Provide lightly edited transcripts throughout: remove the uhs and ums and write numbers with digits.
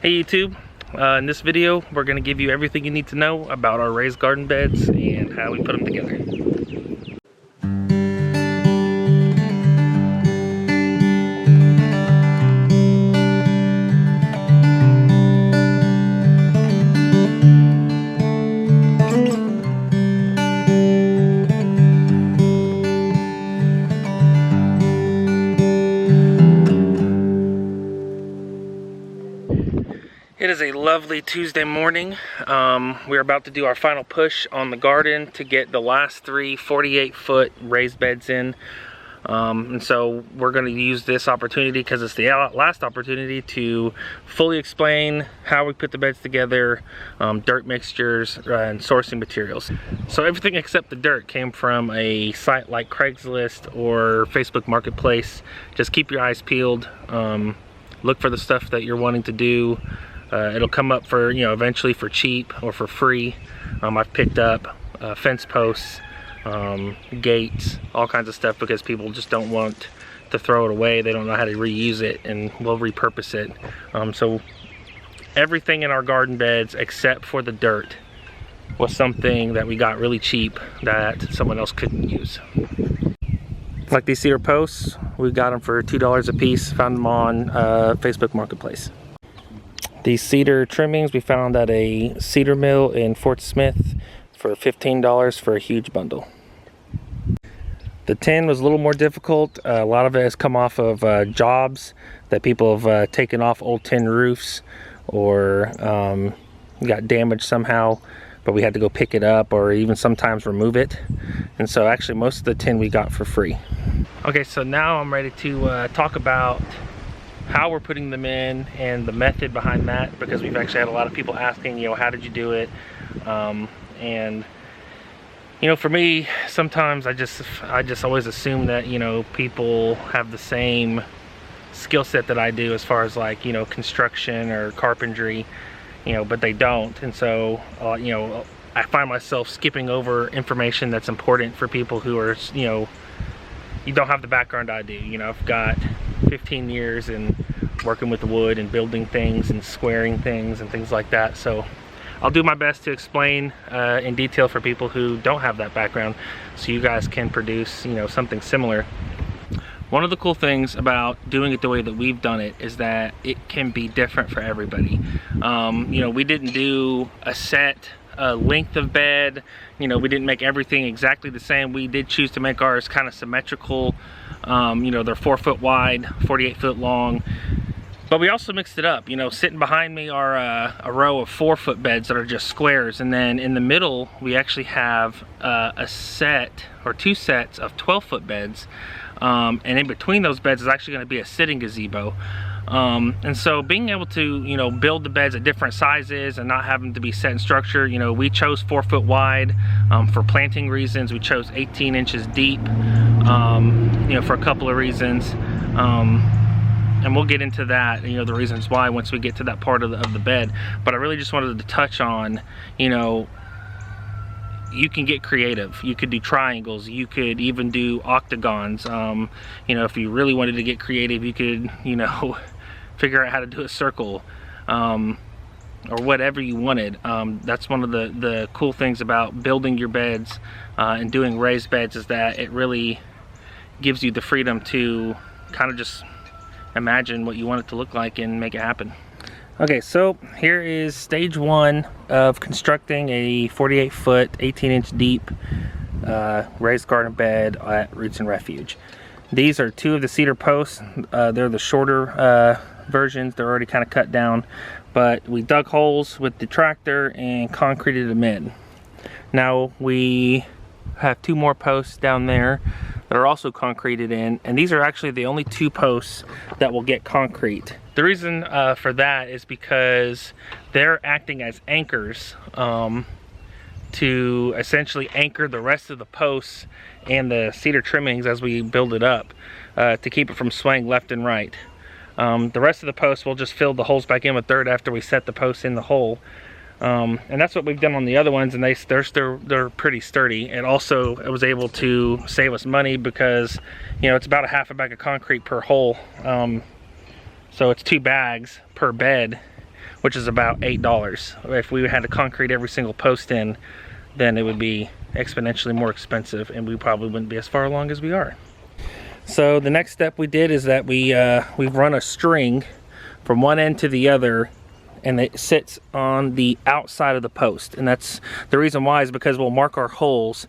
Hey YouTube, in this video we're going to give you everything you need to know about our raised garden beds and how we put them together. It is a lovely Tuesday morning. We're about to do our final push on the garden to get the last 3 48-foot raised beds in. And so we're going to use this opportunity, because it's the last opportunity, to fully explain how we put the beds together, dirt mixtures, and sourcing materials. So everything except the dirt came from a site like Craigslist or Facebook Marketplace. Just keep your eyes peeled. Look for the stuff that you're wanting to do. It'll come up for, eventually for cheap or for free. I've picked up fence posts, gates, all kinds of stuff, because people just don't want to throw it away. They don't know how to reuse it, and we'll repurpose it. So everything in our garden beds except for the dirt was something that we got really cheap that someone else couldn't use. Like these cedar posts, we got them for $2 a piece. Found them on Facebook Marketplace. These cedar trimmings we found at a cedar mill in Fort Smith for $15 for a huge bundle. The tin was a little more difficult. A lot of it has come off of jobs that people have taken off old tin roofs, or got damaged somehow, but we had to go pick it up or even sometimes remove it. And so actually most of the tin we got for free. Okay, so now I'm ready to talk about how we're putting them in and the method behind that, because we've actually had a lot of people asking, how did you do it? And for me, sometimes I just always assume that people have the same skill set that I do as far as like construction or carpentry, but they don't. And so I find myself skipping over information that's important for people who are you don't have the background I do. I've got 15 years in working with wood and building things and squaring things and things like that. So I'll do my best to explain in detail for people who don't have that background, so you guys can produce something similar. One of the cool things about doing it the way that we've done it is that it can be different for everybody. We didn't do a set length of bed. We didn't make everything exactly the same. We did choose to make ours kind of symmetrical. They're 4 foot wide, 48 foot long. But we also mixed it up. Sitting behind me are a row of 4 foot beds that are just squares, and then in the middle we actually have a set or 2 sets of 12 foot beds, and in between those beds is actually going to be a sitting gazebo. And so being able to build the beds at different sizes and not having to be set in structure, we chose 4 foot wide for planting reasons. We chose 18 inches deep for a couple of reasons, and we'll get into that, the reasons why, once we get to that part of the bed. But I really just wanted to touch on, you can get creative. You could do triangles, you could even do octagons. If you really wanted to get creative, you could figure out how to do a circle, or whatever you wanted. That's one of the cool things about building your beds and doing raised beds, is that it really gives you the freedom to kind of just imagine what you want it to look like and make it happen. Okay, so here is stage 1 of constructing a 48 foot 18 inch deep raised garden bed at Roots and Refuge. These are 2 of the cedar posts. They're the shorter versions. They're already kind of cut down, but we dug holes with the tractor and concreted them in. Now we have 2 more posts down there that are also concreted in, and these are actually the only 2 posts that will get concrete. The reason for that is because they're acting as anchors to essentially anchor the rest of the posts and the cedar trimmings as we build it up, to keep it from swaying left and right. The rest of the posts, we'll just fill the holes back in with dirt after we set the posts in the hole. And that's what we've done on the other ones, and they're pretty sturdy. And also it was able to save us money, because it's about a half a bag of concrete per hole, so it's 2 bags per bed, which is about $8. If we had to concrete every single post in, then it would be exponentially more expensive, and we probably wouldn't be as far along as we are. So the next step we did is that we've run a string from one end to the other, and it sits on the outside of the post. And that's the reason why, is because we'll mark our holes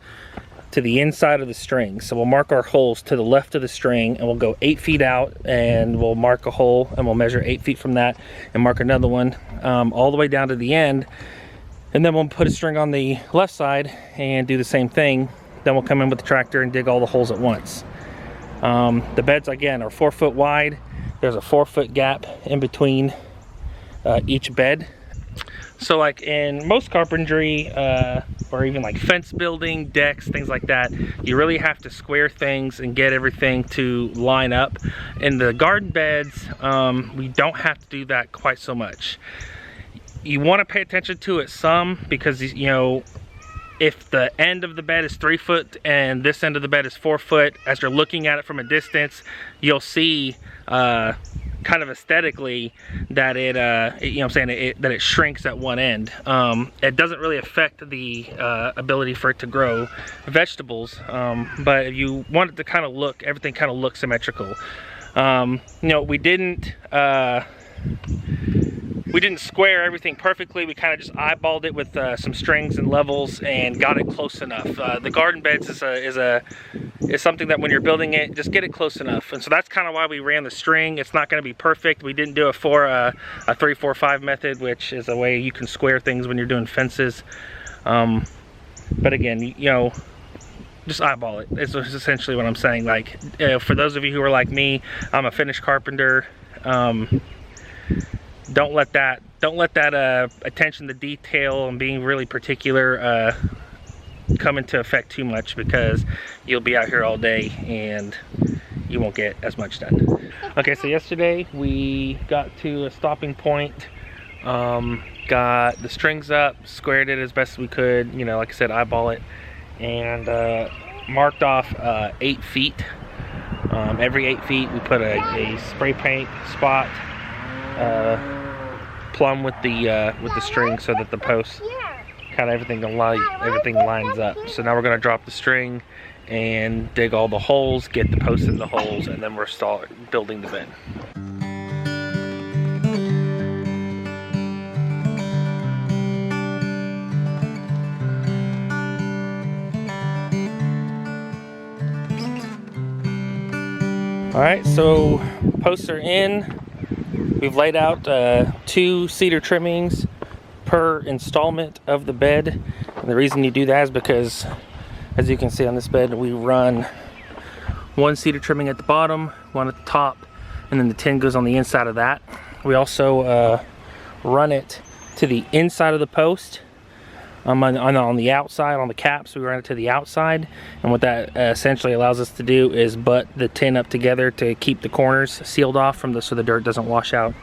to the inside of the string. So we'll mark our holes to the left of the string, and we'll go 8 feet out, and we'll mark a hole, and we'll measure 8 feet from that and mark another one all the way down to the end. And then we'll put a string on the left side and do the same thing. Then we'll come in with the tractor and dig all the holes at once. The beds, again, are 4 foot wide. There's a 4 foot gap in between each bed. So like in most carpentry, or even like fence building, decks, things like that, you really have to square things and get everything to line up. In the garden beds, we don't have to do that quite so much. You want to pay attention to it some, because, you know, if the end of the bed is 3 foot and this end of the bed is 4 foot, as you're looking at it from a distance, you'll see kind of aesthetically that it, you know what I'm saying, that it shrinks at one end. It doesn't really affect the ability for it to grow vegetables, but if you want it to kind of look, everything kind of looks symmetrical. You know, we didn't square everything perfectly. We kind of just eyeballed it with some strings and levels and got it close enough. The garden beds is something that when you're building it, just get it close enough. And so that's kind of why we ran the string. It's not going to be perfect. We didn't do it for a 3-4-5 method, which is a way you can square things when you're doing fences. But again, you know, just eyeball it. It's essentially what I'm saying. Like, for those of you who are like me, I'm a finished carpenter. Don't let that attention to detail and being really particular come into effect too much, because you'll be out here all day and you won't get as much done. Okay, so yesterday we got to a stopping point, got the strings up, squared it as best as we could, you know, like I said, eyeball it, and marked off 8 feet. Every 8 feet we put a spray paint spot plumb with the string, so that the posts kind of everything lines up. So now we're going to drop the string and dig all the holes, get the posts in the holes, and then we're start building the bed. All right, so posts are in. We've laid out 2 cedar trimmings per installment of the bed. And the reason you do that is because, as you can see on this bed, we run 1 cedar trimming at the bottom, 1 at the top, and then the tin goes on the inside of that. We also run it to the inside of the post. On the outside, on the caps, we run it to the outside, and what that essentially allows us to do is butt the tin up together to keep the corners sealed off so the dirt doesn't wash out.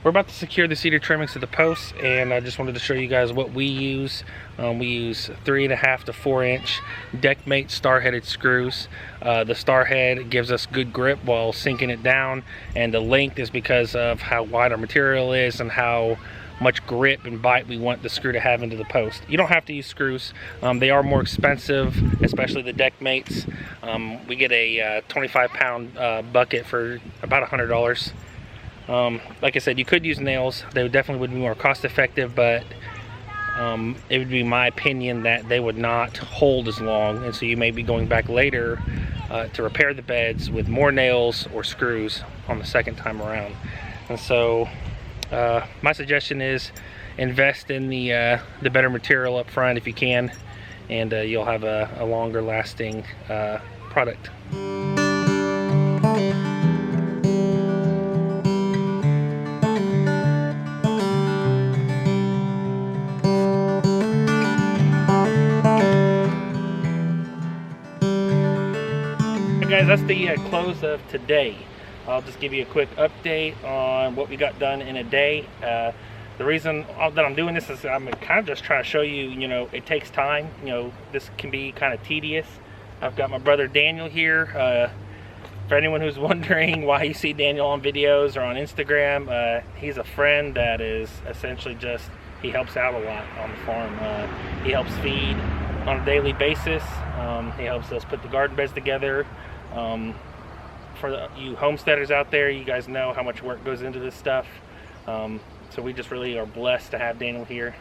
We're about to secure the cedar trimmings to the posts, and I just wanted to show you guys what we use. We use 3.5 to 4 inch deckmate star-headed screws. The star head gives us good grip while sinking it down, and the length is because of how wide our material is and how much grip and bite we want the screw to have into the post. You don't have to use screws. They are more expensive, especially the deck mates. We get a 25-pound bucket for about $100. Like I said, you could use nails. They definitely would be more cost effective, but it would be my opinion that they would not hold as long, and so you may be going back later to repair the beds with more nails or screws on the second time around. And so my suggestion is invest in the better material up front if you can, and you'll have a longer lasting product. Guys, that's the close of today. I'll just give you a quick update on what we got done in a day. The reason that I'm doing this is I'm kind of just trying to show you, you know, it takes time. You know, this can be kind of tedious. I've got my brother Daniel here. For anyone who's wondering why you see Daniel on videos or on Instagram, he's a friend that is essentially just, he helps out a lot on the farm. He helps feed on a daily basis. He helps us put the garden beds together. For you homesteaders out there, you guys know how much work goes into this stuff. So we just really are blessed to have Daniel here.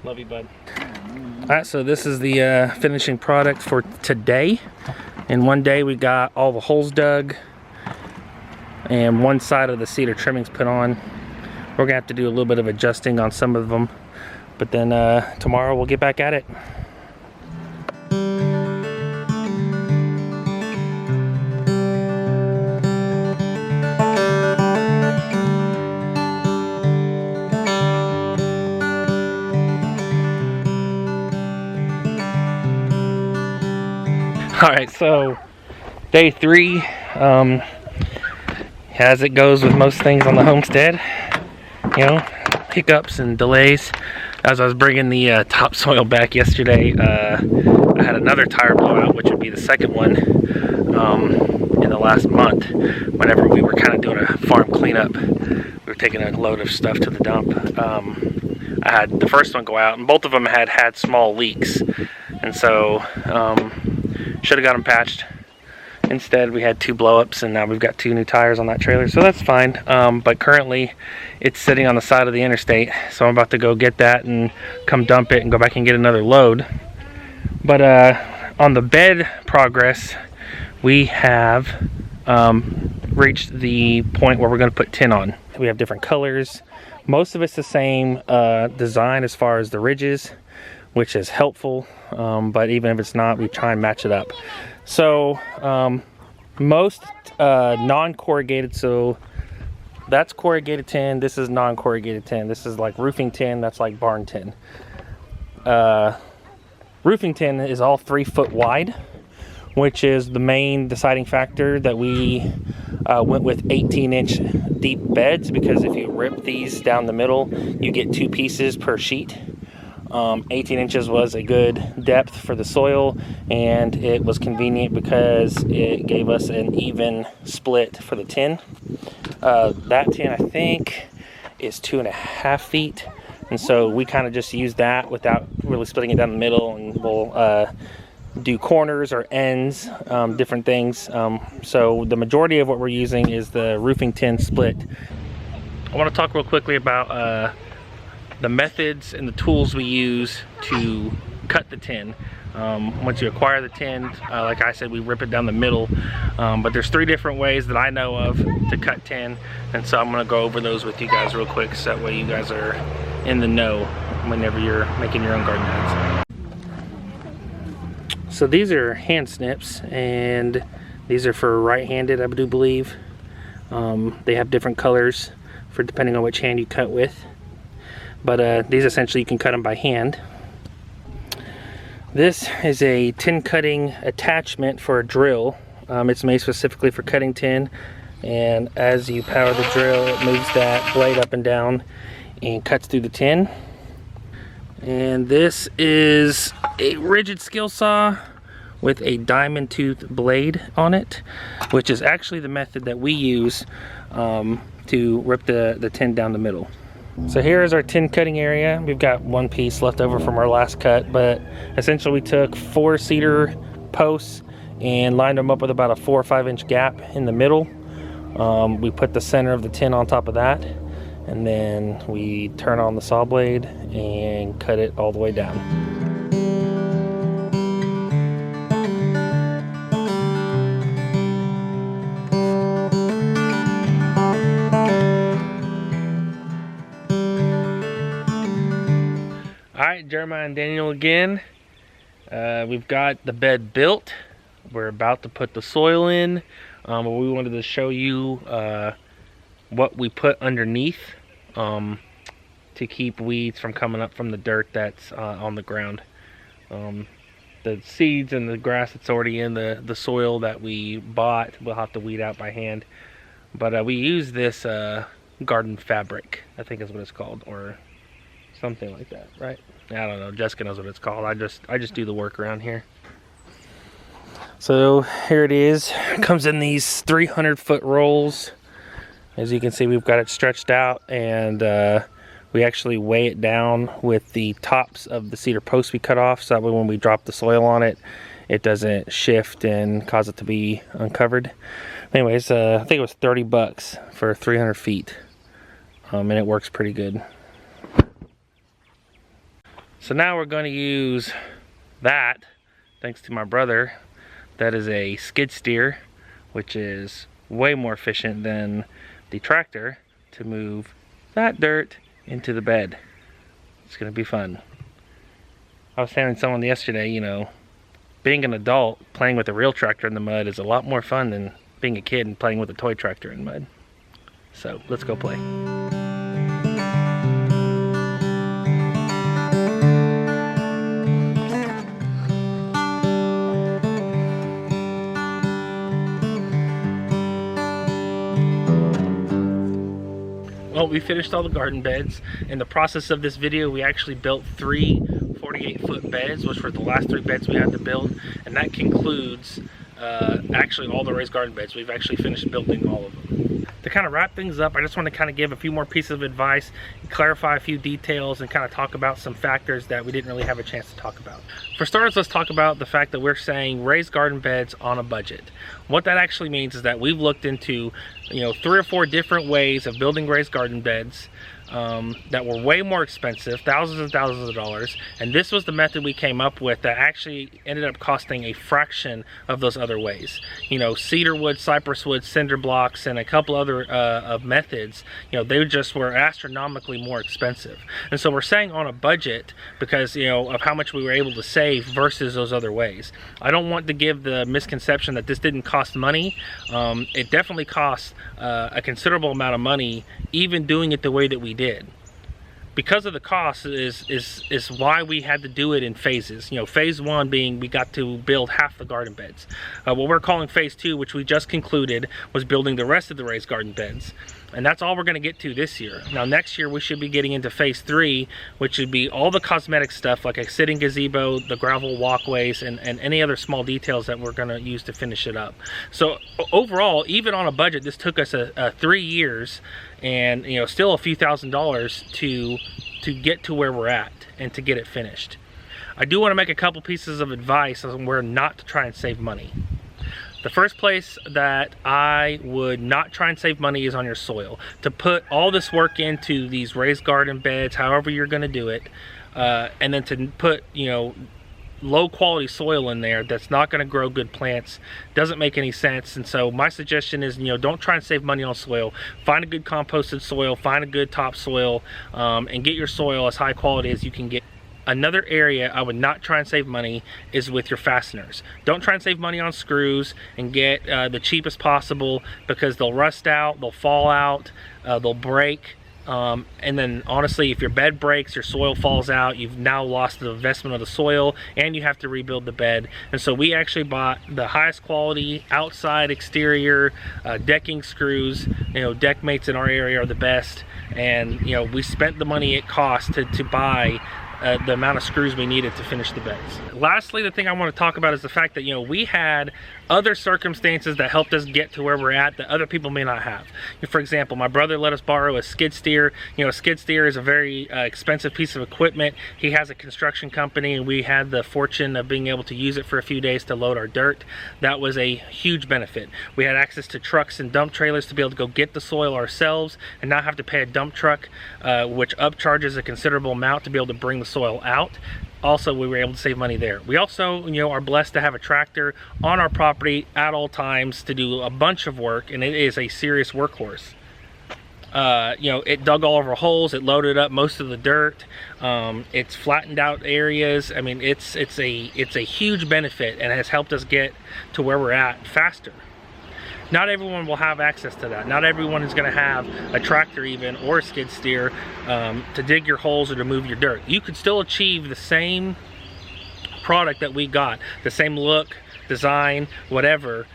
Love you, bud. Alright, so this is the finishing product for today. In one day we got all the holes dug and one side of the cedar trimmings put on. We're gonna have to do a little bit of adjusting on some of them, but then tomorrow we'll get back at it. Alright, so day 3, as it goes with most things on the homestead, you know, hiccups and delays. As I was bringing the topsoil back yesterday, I had another tire blowout, which would be the second one in the last month. Whenever we were kind of doing a farm cleanup, we were taking a load of stuff to the dump. I had the first one go out, and both of them had small leaks, and so should have got them patched. Instead, we had 2 blow-ups, and now we've got 2 new tires on that trailer, so that's fine. But currently, it's sitting on the side of the interstate, so I'm about to go get that and come dump it and go back and get another load. But on the bed progress, we have reached the point where we're going to put tin on. We have different colors. Most of it's the same design as far as the ridges, which is helpful, but even if it's not, we try and match it up. So most non-corrugated, so that's corrugated tin, this is non-corrugated tin. This is like roofing tin, that's like barn tin. Roofing tin is all 3 foot wide, which is the main deciding factor that we went with 18-inch deep beds, because if you rip these down the middle, you get 2 pieces per sheet. 18 inches was a good depth for the soil, and it was convenient because it gave us an even split for the tin. That tin, I think, is 2.5 feet, and so we kind of just use that without really splitting it down the middle, and we'll do corners or ends, different things. So the majority of what we're using is the roofing tin split. I want to talk real quickly about the methods and the tools we use to cut the tin. Once you acquire the tin, like I said, we rip it down the middle, but there's 3 different ways that I know of to cut tin, and so I'm going to go over those with you guys real quick, so that way you guys are in the know whenever you're making your own garden beds. So these are hand snips, and these are for right-handed, I do believe. They have different colors for depending on which hand you cut with. But these essentially you can cut them by hand. This is a tin cutting attachment for a drill. It's made specifically for cutting tin, and as you power the drill, it moves that blade up and down and cuts through the tin. And this is a rigid skill saw with a diamond tooth blade on it, which is actually the method that we use to rip the tin down the middle. So here is our tin cutting area. We've got 1 piece left over from our last cut, but essentially we took 4 cedar posts and lined them up with about a 4 or 5 inch gap in the middle. We put the center of the tin on top of that, and then we turn on the saw blade and cut it all the way down. Alright, Jeremiah and Daniel again. We've got the bed built. We're about to put the soil in. But we wanted to show you what we put underneath to keep weeds from coming up from the dirt that's on the ground. The seeds and the grass that's already in the soil that we bought, we'll have to weed out by hand. But we use this garden fabric, I think is what it's called, or something like that, right? I don't know. Jessica knows what it's called. I just do the work around here. So here it is. It comes in these 300-foot rolls. As you can see, we've got it stretched out, and we actually weigh it down with the tops of the cedar posts we cut off, so that way when we drop the soil on it, it doesn't shift and cause it to be uncovered. Anyways, I think it was 30 bucks for 300 feet, and it works pretty good. So now we're going to use that, thanks to my brother. That is a skid steer, which is way more efficient than the tractor, to move that dirt into the bed. It's gonna be fun. I was telling someone yesterday, you know, being an adult playing with a real tractor in the mud is a lot more fun than being a kid and playing with a toy tractor in mud. So let's go play. Well, we finished all the garden beds. In the process of this video, we actually built 3 48-foot beds, which were the last 3 beds we had to build, and that concludes actually all the raised garden beds. We've actually finished building all of them. To kind of wrap things up, I just want to kind of give a few more pieces of advice, clarify a few details, and kind of talk about some factors that we didn't really have a chance to talk about. For starters, let's talk about the fact that we're saying raised garden beds on a budget. What that actually means is that we've looked into, you know, 3 or 4 different ways of building raised garden beds that were way more expensive, thousands and thousands of dollars, and this was the method we came up with that actually ended up costing a fraction of those other ways. You know, cedar wood, cypress wood, cinder blocks, and a couple other of methods, you know, they just were astronomically more expensive. And so we're saying on a budget because, you know, of how much we were able to save versus those other ways. I don't want to give the misconception that this didn't cost money. It definitely cost a considerable amount of money, even doing it the way that we did. Because of the cost is why we had to do it in phases. You know, phase 1 being we got to build half the garden beds. What we're calling phase 2, which we just concluded, was building the rest of the raised garden beds. And that's all we're going to get to this year. Now next year we should be getting into phase 3, which would be all the cosmetic stuff like a sitting gazebo, the gravel walkways, and any other small details that we're going to use to finish it up. So overall, even on a budget, this took us 3 years, and you know, still a few $1,000s to get to where we're at and to get it finished. I do want to make a couple pieces of advice on where not to try and save money. The first place that I would not try and save money is on your soil. To put all this work into these raised garden beds, however you're going to do it, and then to put, you know, low quality soil in there that's not going to grow good plants doesn't make any sense. And so my suggestion is, you know, don't try and save money on soil. Find a good composted soil, find a good topsoil, and get your soil as high quality as you can get. Another area I would not try and save money is with your fasteners. Don't try and save money on screws and get the cheapest possible, because they'll rust out, they'll fall out, they'll break. And then honestly, if your bed breaks, your soil falls out, you've now lost the investment of the soil and you have to rebuild the bed. And so we actually bought the highest quality outside exterior decking screws. You know, deck mates in our area are the best, and you know, we spent the money it cost to buy the amount of screws we needed to finish the beds. Lastly, the thing I want to talk about is the fact that, you know, we had other circumstances that helped us get to where we're at that other people may not have. For example, my brother let us borrow a skid steer. You know, a skid steer is a very expensive piece of equipment. He has a construction company, and we had the fortune of being able to use it for a few days to load our dirt. That was a huge benefit. We had access to trucks and dump trailers to be able to go get the soil ourselves and not have to pay a dump truck, which upcharges a considerable amount to be able to bring the soil out. Also, we were able to save money there. We also, you know, are blessed to have a tractor on our property at all times to do a bunch of work, and it is a serious workhorse. You know, it dug all of our holes, it loaded up most of the dirt, it's flattened out areas. I mean, it's a huge benefit, and has helped us get to where we're at faster. Not everyone will have access to that. Not everyone is going to have a tractor even, or a skid steer, to dig your holes or to move your dirt. You could still achieve the same product that we got, the same look, design, whatever.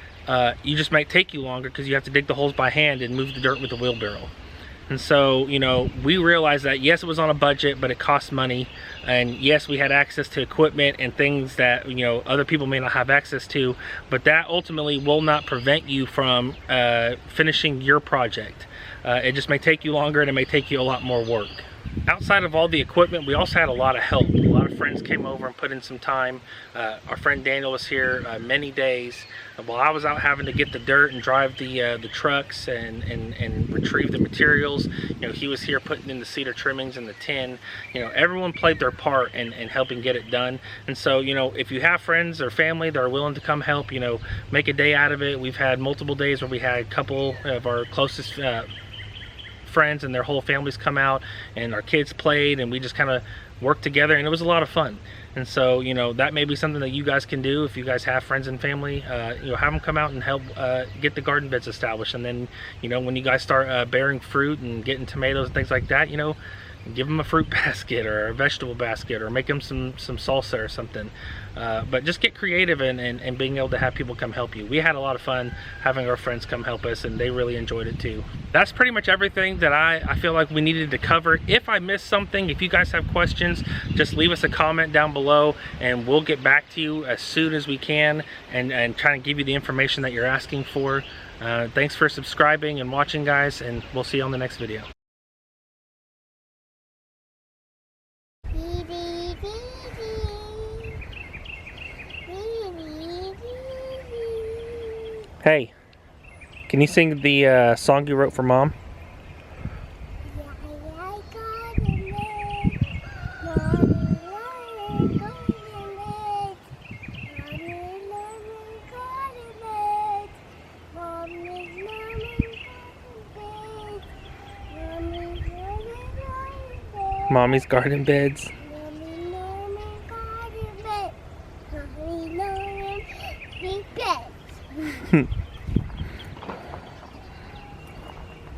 You just might take you longer because you have to dig the holes by hand and move the dirt with a wheelbarrow. And so, you know, we realized that yes, it was on a budget, but it cost money. And yes, we had access to equipment and things that, you know, other people may not have access to, but that ultimately will not prevent you from finishing your project. It just may take you longer, and it may take you a lot more work. Outside of all the equipment, we also had a lot of help. A lot of friends came over and put in some time. Our friend Daniel was here many days while I was out having to get the dirt and drive the trucks and retrieve the materials. You know, he was here putting in the cedar trimmings and the tin. You know, everyone played their part in helping get it done. And so, you know, if you have friends or family that are willing to come help, you know, make a day out of it. We've had multiple days where we had a couple of our closest friends and their whole families come out, and our kids played, and we just kind of worked together, and it was a lot of fun. And so, you know, that may be something that you guys can do if you guys have friends and family. You know, have them come out and help get the garden beds established. And then, you know, when you guys start bearing fruit and getting tomatoes and things like that, you know, give them a fruit basket or a vegetable basket, or make them some salsa or something. But just get creative and being able to have people come help you. We had a lot of fun having our friends come help us, and they really enjoyed it too. That's pretty much everything that I feel like we needed to cover. If I missed something, if you guys have questions, just leave us a comment down below, and we'll get back to you as soon as we can and try and give you the information that you're asking for. Thanks for subscribing and watching, guys, and we'll see you on the next video. Hey, can you sing the song you wrote for Mom? Mommy's garden beds.